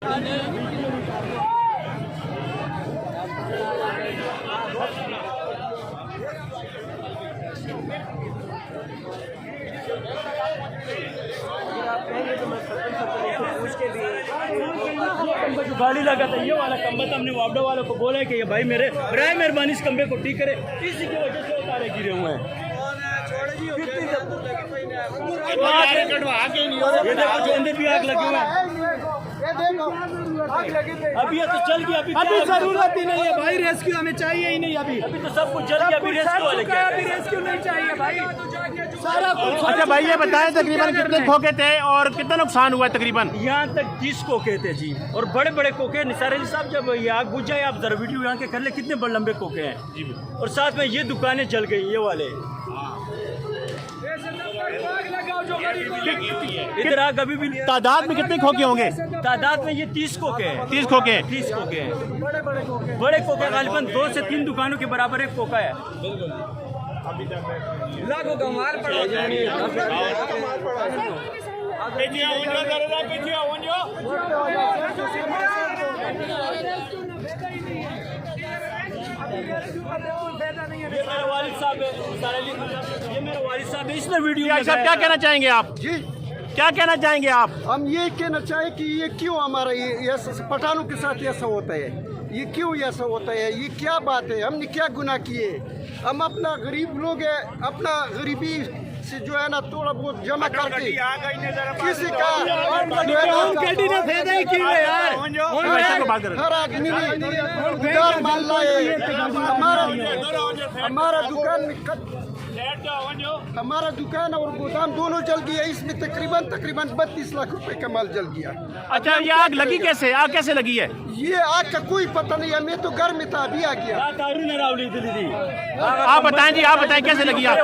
गाड़ी लगा था ये वाला खंबा था, हमने वापडा वालों को बोला कि ये भाई मेरे बराए मेहरबानी इस खंबे को ठीक करे, इसी की वजह से तारे गिरे हुए हैं। ये देखो जो अंदर भी आग लगी हुई है, अभी ये तो चल गया, अभी जरूरत ही नहीं है भाई, रेस्क्यू हमें चाहिए ही नहीं, अभी तो सब कुछ जल गया, अभी रेस्क्यू नहीं चाहिए भाई सारा कुछ। अच्छा भाई ये बताएं तकरीबन कितने खोखे थे और कितना नुकसान हुआ तकरीबन? यहाँ तक 30 कोके थे जी, और बड़े बड़े कोके। निसार अली साहब जब ये आग बुझ जाए आप जरा वीडियो यहाँ के कर ले, कितने बड़े लंबे कोके हैं जी, और साथ में ये दुकानें जल गई, ये वाले इधर आग अभी भी। तादाद में कितने खोखे होंगे? तादाद में ये 30 कोके हैं। 30 खोखे? 30 कोके हैं, बड़े कोके गालिबन 2 से 3 दुकानों के बराबर एक कोका है। लाखों का माल पड़ा मेरे वालिद साहब है, ये मेरे वालिद साहब है, इसने वीडियो। क्या कहना चाहेंगे आप जी? क्या कहना चाहेंगे आप? हम ये कहना चाहें कि ये क्यों हमारा ये पठानों के साथ ऐसा होता है, ये क्यों ऐसा होता है, ये क्या बात है, हमने क्या गुनाह किए? हम अपना गरीब लोग है, अपना गरीबी से जो है ना थोड़ा बहुत जमा करके किसी का हर आदमी उधार माल लाए। हमारा दुकान और गोदाम दोनों जल गया, इसमें तकरीबन 32 लाख रुपए का माल जल गया। अच्छा ये आग लगी कैसे? आग कैसे लगी है? ये आग का कोई पता नहीं है, मैं तो घर में था, अभी आ गया। आप बताएं जी, आप बताएं कैसे लगी आग?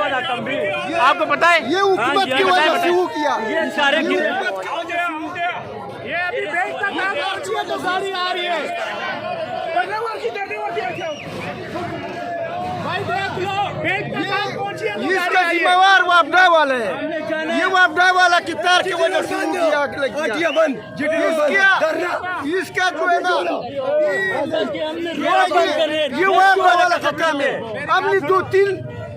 आपको पता है? ये हुकूमत की वजह से हो किया। ये सारे गाड़ी आ रही है, इसका जिम्मेवार वापडा वाला है, ये वापडा वाला की तार की वजह से आग लगी। इसका जो है ना ये वापडा वाला का काम है। हमने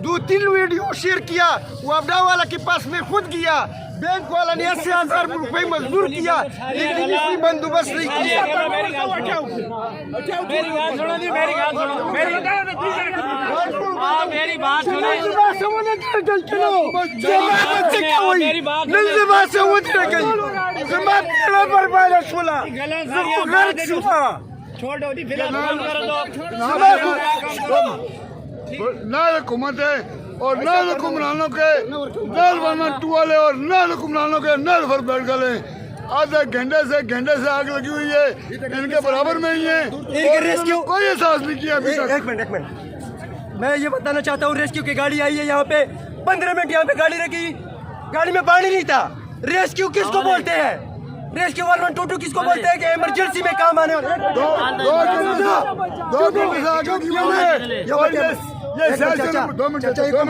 दो तीन वीडियो शेयर किया, वापडा वाला के पास में खुद गया, बैंक वाला ने 80,000 रुपए मजबूर किया, लेकिन इसने बंदोबस्त नहीं किया। ना हुकूमत है और ना हुक्मरानों के गवर्नमेंट वाले और ना हुक्मरानों के नल पर बैठ गए। आधे घंटे से आग लगी हुई है, इनके बराबर में ही है, कोई एहसास नहीं किया अभी तक। एक मिनट मैं ये बताना चाहता हूँ, रेस्क्यू की गाड़ी आई है यहाँ पे, 15 मिनट यहाँ पे गाड़ी रखी, गाड़ी में पानी नहीं था। रेस्क्यू किसको बोलते हैं? रेस्क्यू 112 किसको बोलते हैं कि इमरजेंसी में काम आने वाले?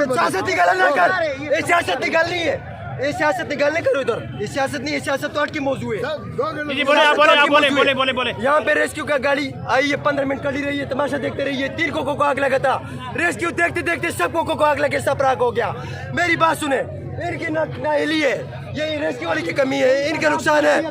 सियासत निकाल ना कर, ये सियासत निकालनी है, ये सियासत निकालने करो इधर, ये सियासत नहीं, ये सियासत तो की मौजूद है। बोले यहाँ पे रेस्क्यू का गाड़ी आई है, 15 मिनट खड़ी रही है, तमाशा देखते रही है, 3 कोकों को आग लगा था। रेस्क्यू देखते देखते सब कोकों को आग लगे, सब राख हो गया। मेरी बात सुने, इनकी नाअहली है, ये रेस्क्यू वाली की कमी है, इनका नुकसान है।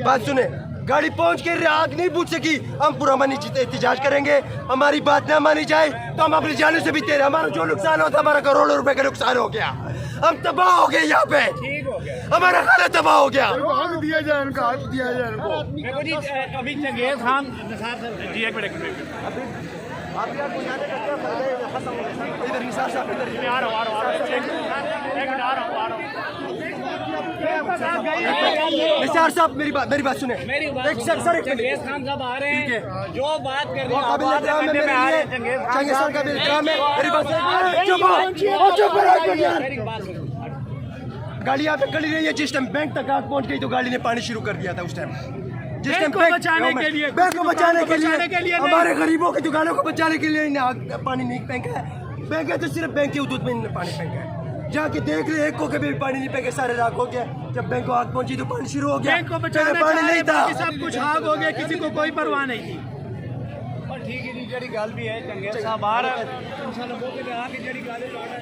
बात सुने, गाड़ी पहुंच के आग नहीं पूछ सकी, हम पूरा एहतजाज करेंगे। हमारी बात ना मानी जाए तो हम अपनी जानों से भी तेरे, हमारा जो नुकसान होता, हमारा करोड़ों रुपए का नुकसान हो गया, हम तबाह हो गए, यहाँ पे हमारा खाना तबाह हो गया। हक दिया जाए इनका, हक दिया जाए इनको। अभी चंगेज खान जी एक मिनट निसार साहब मेरी बात सुने, चंगेज खान साहब आ रहे हैं, जो बात कर रहे हैं। गाड़ी यहाँ पे खड़ी रही है, जिस टाइम बैंक तक आग पहुंच गई तो गाड़ी ने पानी शुरू कर दिया था उस टाइम, जिस टाइम बैंक को बचाने के लिए हमारे गरीबों की दुकानों को बचाने के लिए पानी नहीं फेंका है। बैंक है तो सिर्फ बैंक के हदूद में पानी फेंका है। जाके देख ले, एक कोके में भी पानी नहीं पे के सारे राख हो गया। जब बैंक को आग पहुंची तो पानी शुरू हो गया। बैंक को बचाना पानी नहीं था, सब कुछ आग हो गया, किसी को कोई परवाह नहीं थी। ठीक है जी, जड़ी गल भी है चंगे साहब बाहर इंशाल्लाह मौके पे आके जड़ी गाले लौटा